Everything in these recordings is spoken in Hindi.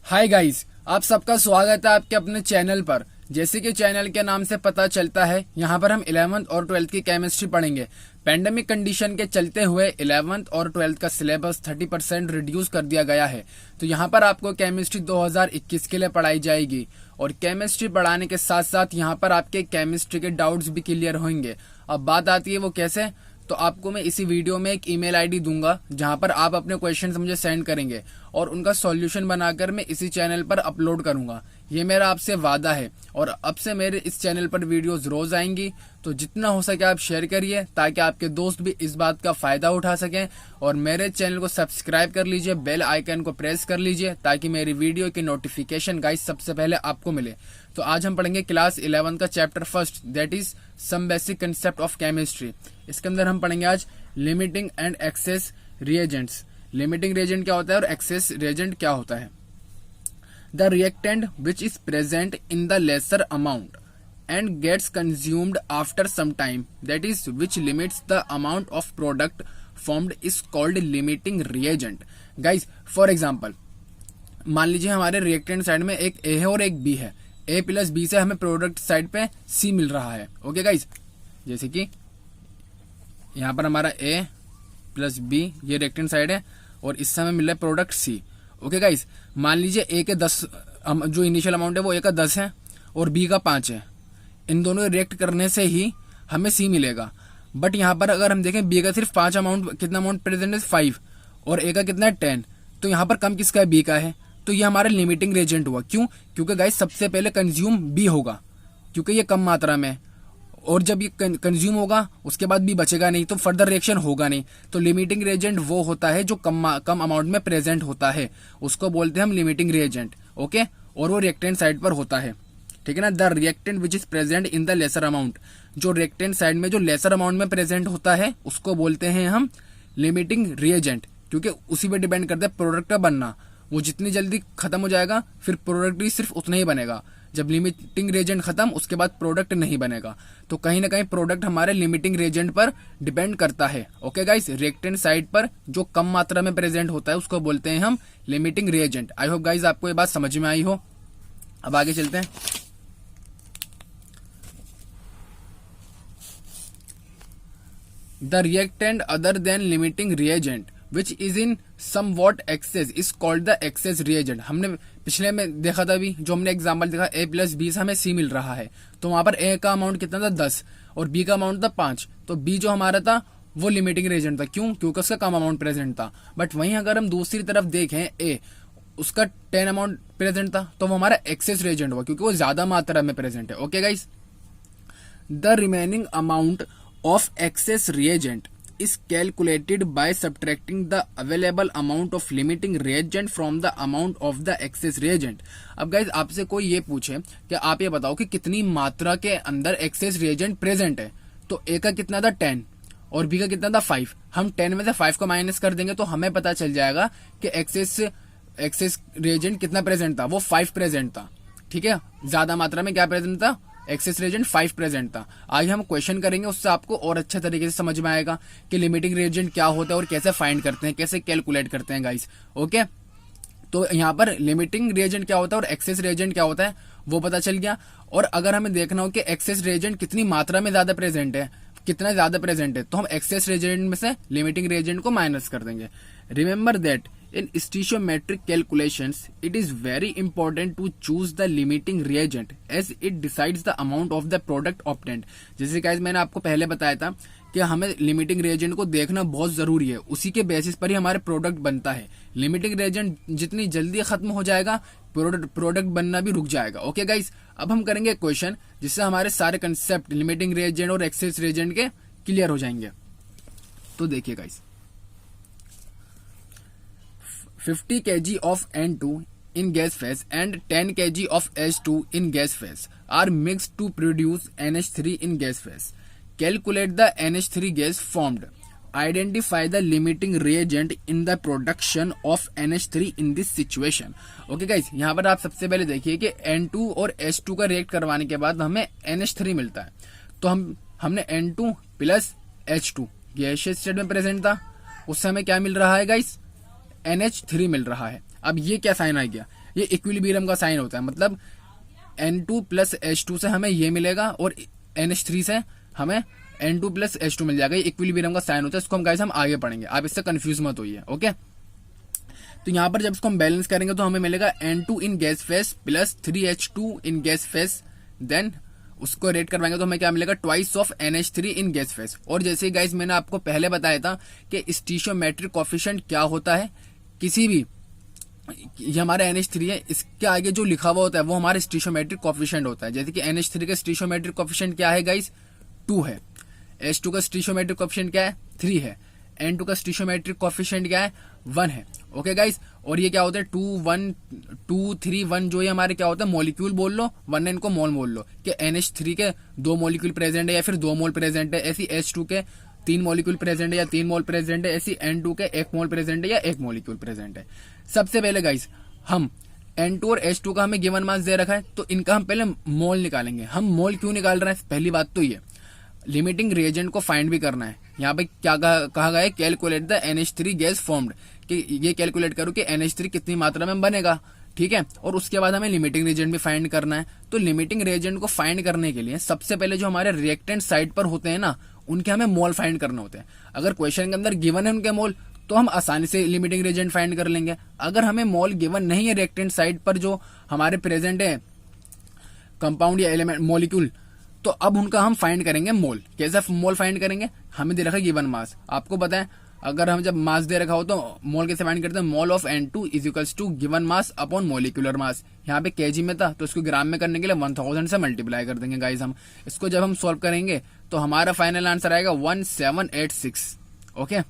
हाय गाइस, आप सबका स्वागत है आपके अपने चैनल पर। जैसे कि चैनल के नाम से पता चलता है, यहाँ पर हम 11th और 12th की केमिस्ट्री पढ़ेंगे। पैंडेमिक कंडीशन के चलते हुए 11th और 12th का सिलेबस 30% रिड्यूस कर दिया गया है। तो यहाँ पर आपको केमिस्ट्री 2021 के लिए पढ़ाई जाएगी और केमिस्ट्री पढ़ाने के साथ साथ यहाँ पर आपके केमिस्ट्री के डाउट्स भी क्लियर होंगे। अब बात आती है वो कैसे, तो आपको मैं इसी वीडियो में एक ईमेल आईडी दूंगा जहां पर आप अपने क्वेश्चंस मुझे सेंड करेंगे और उनका सॉल्यूशन बनाकर मैं इसी चैनल पर अपलोड करूंगा। ये मेरा आपसे वादा है। और अब से मेरे इस चैनल पर वीडियोस रोज आएंगी, तो जितना हो सके आप शेयर करिए ताकि आपके दोस्त भी इस बात का फायदा उठा सकें। और मेरे चैनल को सब्सक्राइब कर लीजिए, बेल आइकन को प्रेस कर लीजिए ताकि मेरी वीडियो की नोटिफिकेशन गाइस सबसे पहले आपको मिले। तो आज हम पढ़ेंगे क्लास 11 का chapter first, that is some basic concept of chemistry. इसके अंदर हम पढ़ेंगे आज limiting and excess reagents. Limiting reagent क्या होता है और एक्सेस रिएजेंट क्या होता है। The reactant which is present in the lesser amount and gets consumed after some time, that is which limits the amount of product formed is called limiting reagent. Guys, for example, मान लीजिए हमारे रिएक्टेंट साइड में एक A है और एक B है। A प्लस B से हमें प्रोडक्ट साइड पे C मिल रहा है। ओके गाइज, जैसे कि यहाँ पर हमारा A प्लस B ये रिएक्टेंट साइड है और इससे हमें मिल रहा है प्रोडक्ट C। ओके गाइज, मान लीजिए A के 10 जो इनिशियल अमाउंट है वो A का 10 है और B का 5 है। इन दोनों रिएक्ट करने से ही हमें C मिलेगा। बट यहाँ पर अगर हम देखें B का सिर्फ 5 अमाउंट, कितना अमाउंट प्रेजेंट है 5 और A का कितना है 10, तो यहाँ पर कम किसका है B का है। तो ये हमारा लिमिटिंग रिएजेंट हुआ। क्यों? क्योंकि गाइस सबसे पहले कंज्यूम B होगा क्योंकि ये कम मात्रा में, और जब ये कंज्यूम होगा उसके बाद B बचेगा नहीं तो फर्दर रिएक्शन होगा नहीं। तो लिमिटिंग रिएजेंट वो होता है जो कम अमाउंट में प्रेजेंट होता है, उसको बोलते हैं हम लिमिटिंग रिएजेंट। ओके, और वो रिएक्टेंट साइड पर होता है, ठीक है ना। The reactant which is present in the lesser amount, जो रिएक्टेंट साइड में जो लेसर अमाउंट में प्रेजेंट होता है उसको बोलते हैं हम लिमिटिंग रिएजेंट, क्योंकि उसी पे डिपेंड करता है प्रोडक्ट का बनना। वो जितनी जल्दी खत्म हो जाएगा फिर प्रोडक्ट भी सिर्फ उतना ही बनेगा। जब लिमिटिंग रिएजेंट खत्म उसके बाद प्रोडक्ट नहीं बनेगा। तो कहीं ना कहीं प्रोडक्ट हमारे लिमिटिंग रिएजेंट पर डिपेंड करता है। ओके गाइस, रिएक्टेंट साइड पर जो कम मात्रा में प्रेजेंट होता है उसको बोलते हैं हम limiting reagent. I hope guys आपको ये बात समझ में आई हो। अब आगे चलते हैं। The reactant other than limiting reagent which is in somewhat excess is called the excess reagent। हमने पिछले में देखा था, अभी जो हमने एग्जांपल देखा A प्लस B से हमें C मिल रहा है, तो वहां पर A का अमाउंट कितना था 10 और B का अमाउंट था 5। तो B जो हमारा था वो लिमिटिंग रिएजेंट था। क्यों? क्योंकि उसका कम अमाउंट प्रेजेंट था। बट वहीं अगर हम दूसरी तरफ देखें A, उसका 10 अमाउंट प्रेजेंट था तो वो हमारा एक्सेस रिएजेंट हुआ क्योंकि वो ज्यादा मात्रा में प्रेजेंट है। Okay guys, the remaining amount of excess reagent is calculated by subtracting the available amount of limiting reagent from the amount of the excess reagent। अब गाइज आपसे कोई ये पूछे कि आप ये बताओ कि कितनी मात्रा के अंदर excess reagent प्रेजेंट है, तो A का कितना था 10 और B का कितना था 5। हम 10 में से 5 को माइनस कर देंगे तो हमें पता चल जाएगा कि एक्सेस रिएजेंट कितना प्रेजेंट था, वो 5 प्रेजेंट था। ठीक है, ज्यादा मात्रा में क्या प्रेजेंट था, एक्सेस रिएजेंट 5 प्रेजेंट था। आज हम क्वेश्चन करेंगे, उससे आपको और अच्छे तरीके से समझ में आएगा कि लिमिटिंग रिएजेंट क्या होता है और कैसे फाइंड करते हैं, कैसे कैलकुलेट करते हैं गाइस। ओके, तो यहाँ पर लिमिटिंग रिएजेंट क्या होता है और एक्सेस रिएजेंट क्या होता है वो पता चल गया। और अगर हमें देखना हो कि एक्सेस रिएजेंट कितनी मात्रा में ज्यादा प्रेजेंट है, कितना ज्यादा प्रेजेंट है, तो हम एक्सेस रिएजेंट में से लिमिटिंग रिएजेंट को माइनस कर देंगे। Remember that in stoichiometric calculations it is very important to choose the limiting reagent as it decides the amount of the product obtained। जैसे गाइस मैंने आपको पहले बताया था कि हमें लिमिटिंग रिएजेंट को देखना बहुत जरूरी है, उसी के बेसिस पर ही हमारे प्रोडक्ट बनता है। लिमिटिंग रिएजेंट जितनी जल्दी खत्म हो जाएगा प्रोडक्ट बनना भी रुक जाएगा। ओके गाइस, अब हम करेंगे क्वेश्चन जिससे हमारे सारे कंसेप्ट लिमिटिंग रिएजेंट और एक्सेस रिएजेंट के क्लियर हो जाएंगे। तो देखिए guys, 50 kg of N2 in gas phase and 10 kg of H2 in gas phase are mixed to produce NH3 in gas phase. Calculate the NH3 gas formed. Identify the limiting reagent in the production of NH3 in this situation. Okay guys, यहाँ पर आप सबसे पहले देखिए कि N2 और H2 का रिएक्ट करवाने के बाद हमें NH3 मिलता है। तो हमने N2 plus H2 gaseous state में प्रेजेंट था, उससे हमें क्या मिल रहा है गाइस, NH3 मिल रहा है। अब ये क्या साइन आ गया, ये इक्विलिब्रियम का साइन होता है, मतलब N2 प्लस H2 से हमें ये मिलेगा और NH3 से हमें N2 प्लस H2 मिल जाएगा। ये इक्विलिब्रियम का साइन होता है। इसको हम गाइस हम आगे पढ़ेंगे, आप इससे कंफ्यूज मत होइए। ओके, तो यहाँ पर जब इसको हम बैलेंस करेंगे तो हमें मिलेगा N2 in gas phase plus 3H2 in gas phase, then उसको रेट करवाएंगे तो हमें क्या मिलेगा, twice of NH3 in gas phase. और जैसे गाइस मैंने आपको पहले बताया था कि स्टीशियोमेट्रिक कोफिशिएंट क्या होता है, किसी भी, ये हमारा NH3 है, इसके आगे जो लिखा हुआ होता है वो हमारा स्टीशियोमेट्रिक कोफिशिएंट होता है। जैसे कि NH3 का स्टीशियोमेट्रिक कोफिशिएंट क्या है गाइस, 2 है। H2 का स्टीशियोमेट्रिक कोफिशिएंट क्या है, 3 है। N2 का स्टीशियोमेट्रिक कोफिशिएंट क्या है, 1 है। ओके गाइस, और ये क्या होता है, 2 1 2 3 1 जो ये हमारे क्या होता है, मॉलिक्यूल बोल लो, वरना इनको मोल बोल लो कि NH3 के 2 मॉलिक्यूल प्रेजेंट है या फिर 2 मोल प्रेजेंट है, ऐसी H2 के 3 मॉलिक्यूल प्रेजेंट है या 3 मोल प्रेजेंट है, ऐसी N2 के 1 मोल प्रेजेंट है या 1 मॉलिक्यूल प्रेजेंट है। सबसे पहले गाइस हम N2 और H2 का हमें गिवन मास दे रखा है, तो इनका हम पहले मोल निकालेंगे। हम मोल क्यों निकाल रहे हैं, पहली बात तो ये लिमिटिंग रिएजेंट को फाइंड भी करना है। यहाँ पे क्या कहा गया है, calculate the NH3 gas formed, कि ये कैलकुलेट करो कि NH3 कितनी मात्रा में बनेगा, ठीक है। और उसके बाद हमें लिमिटिंग रिएजेंट भी फाइंड करना है। तो लिमिटिंग रिएजेंट को फाइंड करने के लिए सबसे पहले जो हमारे रिएक्टेंट साइड पर होते हैं ना, उनके हमें मोल फाइंड करने होते हैं। अगर क्वेश्चन के अंदर गिवन है उनके मोल, तो हम आसानी से लिमिटिंग रिएजेंट फाइंड कर लेंगे। अगर हमें मोल गिवन नहीं है रिएक्टेंट साइड पर जो हमारे प्रेजेंट है कंपाउंड या एलिमेंट मॉलिक्यूल, तो अब उनका हम फाइंड करेंगे मोल। कैसे मोल फाइंड करेंगे, हमें दे रखा है गिवन मास। आपको पता है अगर हम जब मास दे रखा हो तो मोल कैसे फाइंड करते हैं, mole of N2 is equals to given mass upon molecular mass. यहाँ पे केजी में था तो इसको ग्राम में करने के लिए 1000 से मल्टीप्लाई कर देंगे गाइस। हम इसको जब हम सॉल्व करेंगे तो हमारा फाइनल आंसर आएगा 1786। ओके,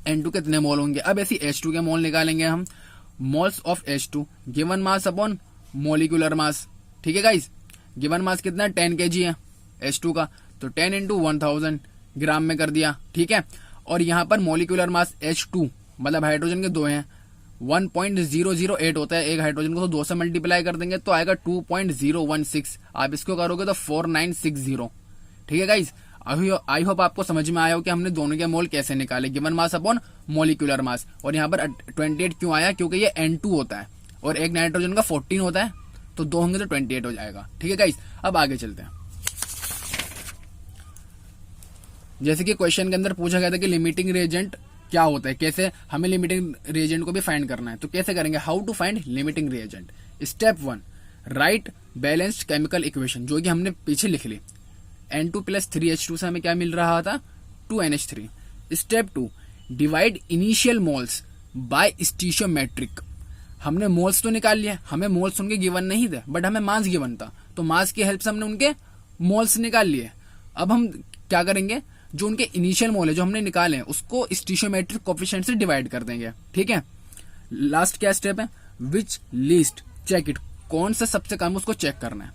N2 कितने मोल होंगे। अब ऐसी H2 के मोल निकालेंगे हम, moles of H2 given mass upon molecular मास। ठीक है गाइस, गिवन मास कितना है, 10 kg है H2 का, तो 10 इंटू 1000 ग्राम में कर दिया, ठीक है। और यहाँ पर मोलिकुलर मास H2 मतलब हाइड्रोजन के 2 हैं, 1.008 होता है एक हाइड्रोजन को, तो 2 से मल्टीप्लाई कर देंगे तो आएगा 2.016। आप इसको करोगे तो 4960। ठीक है गाइस, आई होप आपको समझ में आया हो कि हमने दोनों के मोल कैसे निकाले, गिवन मास अपॉन मोलिकुलर मास। और यहाँ पर 28 क्यों आया, क्योंकि ये N2 होता है और एक नाइट्रोजन का 14 होता है, तो 2 होंगे तो 28 हो जाएगा। ठीक है गाइस, अब आगे चलते हैं। जैसे कि क्वेश्चन के अंदर पूछा गया था कि लिमिटिंग रिएजेंट क्या होता है, कैसे हमें लिमिटिंग रिएजेंट को भी फाइंड करना है। तो कैसे करेंगे, how to find limiting reagent. Step 1, write balanced chemical equation, जो कि हमने पीछे लिख ली। N2 प्लस 3H2 से हमें क्या मिल रहा था, 2NH3। Step 2, divide initial moles by stoichiometric. हमने मोल्स तो निकाल लिया, हमें मोल्स उनके गिवन नहीं थे बट हमें मास गिवन था, तो मास की हेल्प से हमने उनके मोल्स निकाल लिए। अब हम क्या करेंगे, जो उनके इनिशियल मोल है जो हमने निकाले हैं उसको स्टीशियोमेट्रिक कोफिशिएंट से डिवाइड कर देंगे। ठीक है, लास्ट क्या स्टेप है, विच लीस्ट चेक इट, कौन सा सबसे कम उसको चेक करना है।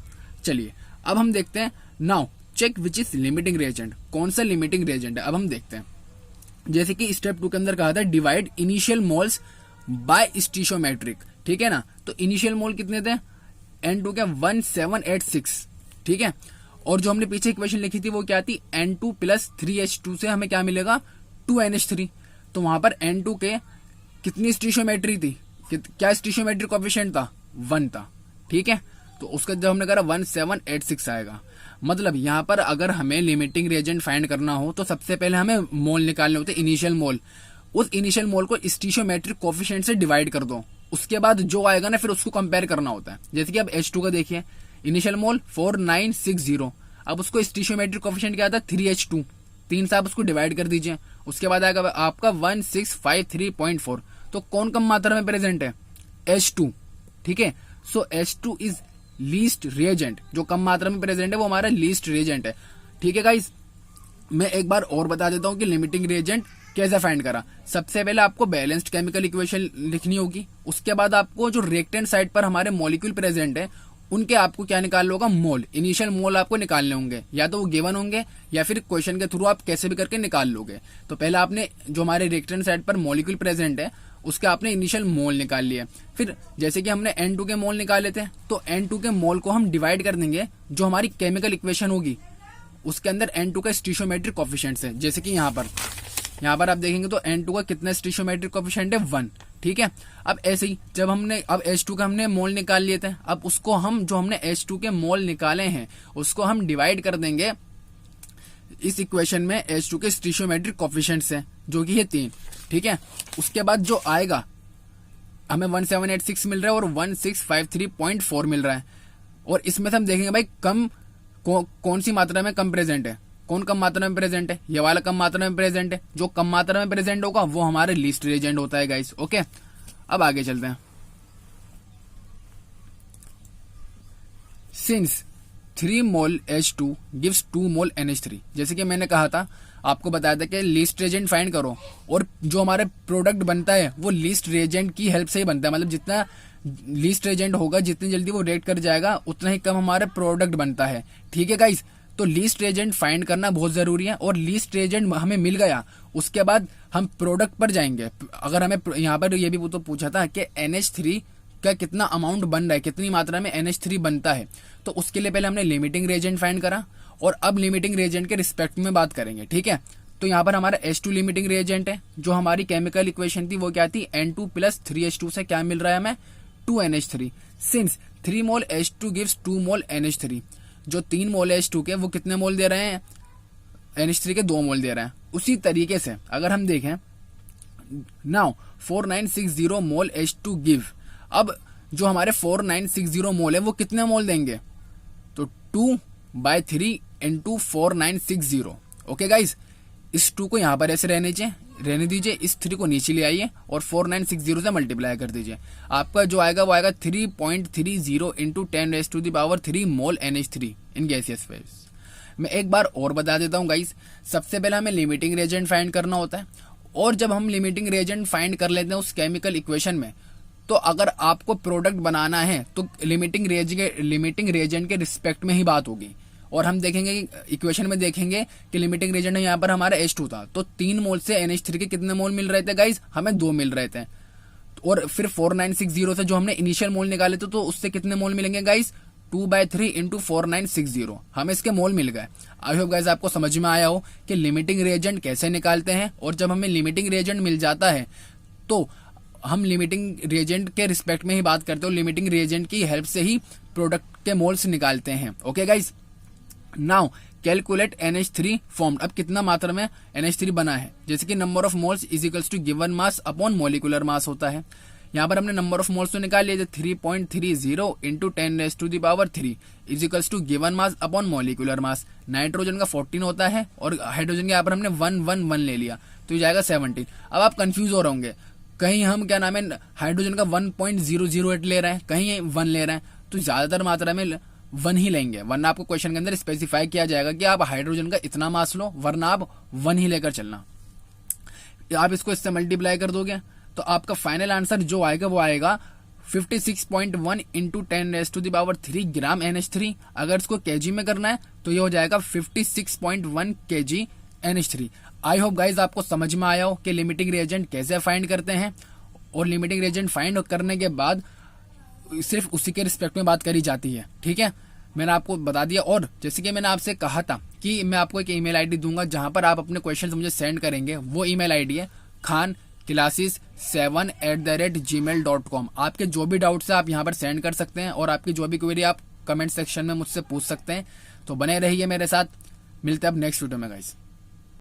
चलिए अब हम देखते हैं, now check which is limiting reagent, कौन सा लिमिटिंग रिएजेंट है। अब हम देखते हैं, जैसे कि स्टेप 2 के अंदर कहा था डिवाइड इनिशियल मोल्स बाय स्टीशियोमेट्रिक, ठीक है ना। तो इनिशियल मोल कितने थे, N2 के 1786, ठीक है। और जो हमने पीछे इक्वेशन लिखी थी वो क्या थी, N2 प्लस 3H2 से हमें क्या मिलेगा, 2NH3। तो वहां पर N2 के कितनी स्टीशियोमेट्री थी, क्या स्टीशियोमेट्रिक कोएफिशिएंट था, 1 था, ठीक है। तो उसका जब हमने करा 1786 आएगा। मतलब यहाँ पर अगर हमें लिमिटिंग रिएजेंट फाइंड करना हो तो सबसे पहले हमें मोल निकालने होते, इनिशियल मोल। उस इनिशियल मोल को स्टीशियोमेट्रिक कोएफिशिएंट से डिवाइड कर दो, उसके बाद जो आएगा ना फिर उसको कंपेयर करना होता है। जैसे कि अब H2 का देखिए, इनिशियल मोल 4960, अब उसको स्टीशियोमेट्रिक कोएफिशिएंट क्या था, 3H2, 3 से आप उसको डिवाइड कर दीजिए, उसके बाद आएगा आपका 1653.4। तो कौन कम मात्रा में प्रेजेंट है, H2, ठीक है। सो H2 इज लीस्ट रिएजेंट, जो कम मात्रा में प्रेजेंट है वो हमारा लीस्ट रिएजेंट है। ठीक है गाइस, मैं एक बार और बता देता हूं कि लिमिटिंग रिएजेंट कैसे फाइंड करा। सबसे पहले आपको बैलेंस्ड केमिकल इक्वेशन लिखनी होगी, उसके बाद आपको जो रिएक्टेंट साइड पर हमारे मॉलिक्यूल प्रेजेंट है उनके आपको क्या निकालना होगा, मोल, इनिशियल मोल आपको निकालने होंगे, या तो वो गिवन होंगे या फिर क्वेश्चन के थ्रू आप कैसे भी करके निकाल लोगे। तो पहले आपने जो हमारे रिएक्टेंट साइड पर मॉलिक्यूल प्रेजेंट है उसके आपने इनिशियल मोल निकाल लिए। फिर जैसे कि हमने N2 के मोल निकाले थे, तो N2 के मोल को हम डिवाइड कर देंगे जो हमारी केमिकल इक्वेशन होगी उसके अंदर N2 का स्टीशियोमेट्रिक कोएफिशिएंट है। जैसे कि यहाँ यहाँ पर आप देखेंगे तो N2 का कितना स्टिशियोमेट्रिक कोफिशिएंट है 1। ठीक है, अब ऐसे ही जब हमने अब H2 का हमने मोल निकाल लिए थे, अब उसको हम जो हमने H2 के मोल निकाले हैं उसको हम डिवाइड कर देंगे इस इक्वेशन में H2 के स्टिशियोमेट्रिक कोफिशिएंट से, जो कि है 3। ठीक है, उसके बाद जो आएगा हमें 1786 मिल रहा है और 1653.4 मिल रहा है। और इसमें से हम देखेंगे भाई कौन सी मात्रा में कम प्रेजेंट है, कौन कम मात्रा में प्रेजेंट है, ये वाला कम मात्रा में प्रेजेंट है। जो कम मात्रा में प्रेजेंट होगा वो हमारे लीस्ट रिएजेंट होता है गाइस। ओके, अब आगे चलते हैं। सिंस 3 मोल H2 गिव्स 2 मोल NH3, जैसे कि मैंने कहा था, आपको बताया था कि लीस्ट रिएजेंट फाइंड करो, और जो हमारे प्रोडक्ट बनता है वो लीस्ट रिएजेंट की हेल्प से ही बनता है। मतलब जितना लीस्ट रिएजेंट होगा, जितनी जल्दी वो रिएक्ट कर जाएगा, उतना ही कम हमारे प्रोडक्ट बनता है। ठीक है गाइस, तो लीस्ट रिएजेंट फाइंड करना बहुत जरूरी है, और लीस्ट रिएजेंट हमें मिल गया उसके बाद हम प्रोडक्ट पर जाएंगे। अगर हमें यहाँ पर ये भी तो पूछा था कि NH3 का कितना अमाउंट बन रहा है, कितनी मात्रा में NH3 बनता है, तो उसके लिए पहले हमने लिमिटिंग रिएजेंट फाइंड करा, और अब लिमिटिंग रिएजेंट के रिस्पेक्ट में बात करेंगे। ठीक है, तो यहाँ पर हमारा H2 लिमिटिंग रिएजेंट है। जो हमारी केमिकल इक्वेशन थी वो क्या थी, N2 प्लस 3H2 से क्या मिल रहा है हमें, 2NH3। सिंस 3 मोल H2 गिव्स 2 मोल NH3, जो 3 मोल H2 के वो कितने मोल दे रहे हैं, NH3 के 2 मोल दे रहे हैं। उसी तरीके से अगर हम देखें नाउ 4960 मोल H2 गिव, अब जो हमारे 4960 मोल है वो कितने मोल देंगे, तो 2/3 इंटू 4960। ओके गाइज, इस 2 को यहाँ पर ऐसे रहने दीजिए, इस 3 को नीचे ले आइए और 4960 से मल्टीप्लाई कर दीजिए। आपका जो आएगा वो आएगा 3.30 into 10⁻³ mole NH3 in gaseous phase. मैं एक बार और बता देता हूँ गाइज, सबसे पहले हमें लिमिटिंग रिएजेंट फाइंड करना होता है, और जब हम लिमिटिंग रिएजेंट फाइंड कर लेते हैं उस केमिकल इक्वेशन में, तो अगर आपको प्रोडक्ट बनाना है तो लिमिटिंग रिएजेंट के रिस्पेक्ट में ही बात होगी। और हम देखेंगे इक्वेशन में देखेंगे कि लिमिटिंग रिएजेंट यहाँ पर हमारा H2 था, तो 3 मोल से NH3 के कितने मोल मिल रहे थे गाइज, हमें 2 मिल रहे थे। और फिर 4960 से जो हमने इनिशियल मोल निकाले थे, तो उससे कितने मोल मिलेंगे गाइज, 2/3 इंटू 4960, हमें इसके मोल मिल गए। आई होप गाइज आपको समझ में आया हो कि लिमिटिंग रिएजेंट कैसे निकालते हैं, और जब हमें लिमिटिंग रिएजेंट मिल जाता है तो हम लिमिटिंग रिएजेंट के रिस्पेक्ट में ही बात करते हो, लिमिटिंग रिएजेंट की हेल्प से ही प्रोडक्ट के मोल्स निकालते हैं। Okay guys, now calculate NH3 formed. अब कितना मात्रा में NH3 बना है, जैसे कि number of moles is equals to given mass upon molecular mass होता है। यहाँ पर हमने नंबर ऑफ मोल्स तो निकाल लिए थे, 3.30 into 10⁻³ is equals to given mass upon molecular mass. Nitrogen का 14 होता है और हाइड्रोजन के यहाँ पर हमने 111 ले लिया, तो ये जाएगा 17। अब आप कंफ्यूज हो रहे होंगे, कहीं हम क्या नाम है हाइड्रोजन का 1.008 ले रहे हैं, कहीं 1 ले रहे हैं, तो ज्यादातर मात्रा में 1 ही लेंगे, वरना आपको क्वेश्चन के अंदर स्पेसिफाई किया जाएगा कि आप हाइड्रोजन का इतना मास लो, वरना आप 1 ही लेकर चलना। आप इसको इससे मल्टीप्लाई कर दोगे तो आपका फाइनल आंसर जो आएगा वो आएगा 56.1 इंटू 10⁻³ ग्राम NH3। अगर इसको केजी में करना है तो ये हो जाएगा 56.1 kg NH3। I hope guys आपको समझ में आया हो कि लिमिटिंग रिएजेंट कैसे फाइंड करते हैं, और लिमिटिंग रिएजेंट फाइंड करने के बाद सिर्फ उसी के रिस्पेक्ट में बात करी जाती है। ठीक है, मैंने आपको बता दिया। और जैसे कि मैंने आपसे कहा था कि मैं आपको एक ईमेल आईडी दूंगा जहां पर आप अपने क्वेश्चन मुझे सेंड करेंगे, वो ईमेल आईडी है khanclasses7@gmail.com। आपके जो भी डाउट्स है आप यहाँ पर सेंड कर सकते हैं, और आपकी जो भी क्वेरी आप कमेंट सेक्शन में मुझसे पूछ सकते हैं। तो बने रहिए मेरे साथ, मिलते हैं अब नेक्स्ट वीडियो में गाइस।